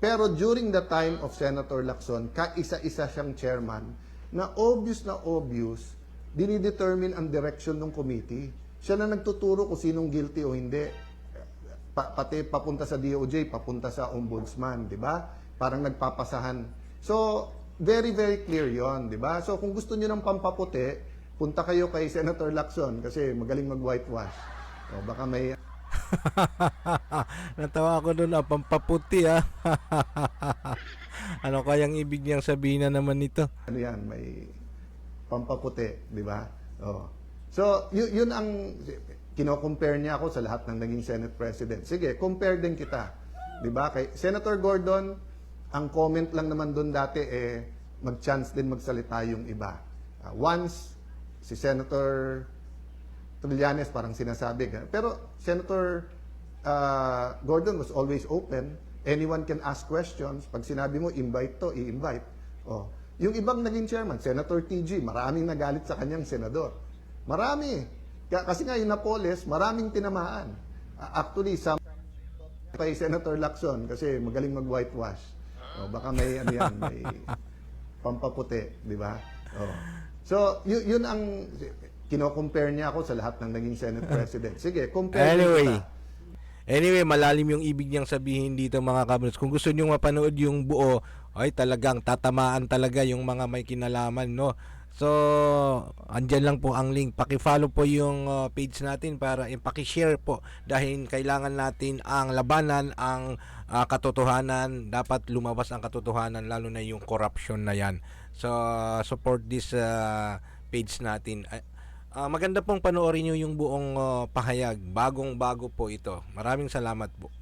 Pero during the time of Senator Lacson, kaisa-isa siyang chairman na obvious, dinidetermine ang direction ng committee. Siya na nagtuturo kung sinong guilty o hindi. Pati papunta sa DOJ, papunta sa ombudsman, di ba? Parang nagpapasahan. So, very, very clear yon, di ba? So, kung gusto niyo ng pampaputi, punta kayo kay Senator Lacson kasi magaling mag-whitewash. O, baka may... Natawa ako doon, pampaputi ah. Ano kayang ibig niyang sabihin na naman nito? Ano yan, may pampaputi, di ba? Oh. So, yun ang kino-compare niya ako sa lahat ng naging Senate President. Sige, compare din kita. Di ba? Kay Senator Gordon, ang comment lang naman doon dati mag-chance din magsalita yung iba. Once, si Senator Trillanes parang sinasabi. Pero Senator Gordon was always open. Anyone can ask questions. Pag sinabi mo, invite to, i-invite. Oh. Yung ibang naging chairman, Senator TG, maraming nagalit sa kanyang senador. Marami. Kasi nga yung Napoles, maraming tinamaan. Actually, sa kay Senator Lacson, kasi magaling mag-whitewash. Oh, baka may ano yan, may pampaputi, di ba? Oh. So, yun ang kino-compare niya ako sa lahat ng naging Senate President. Sige, compare kita. Anyway, malalim yung ibig niyang sabihin dito mga kabrods. Kung gusto niyo mapanood yung buo, ay talagang tatamaan talaga yung mga may kinalaman, no? So, andyan lang po ang link. Paki-follow po yung page natin para paki-share po dahil kailangan natin ang labanan, ang katotohanan. Dapat lumabas ang katotohanan lalo na yung corruption na yan. So, support this page natin. Maganda pong panoorin nyo yung buong pahayag. Bagong-bago po ito. Maraming salamat po.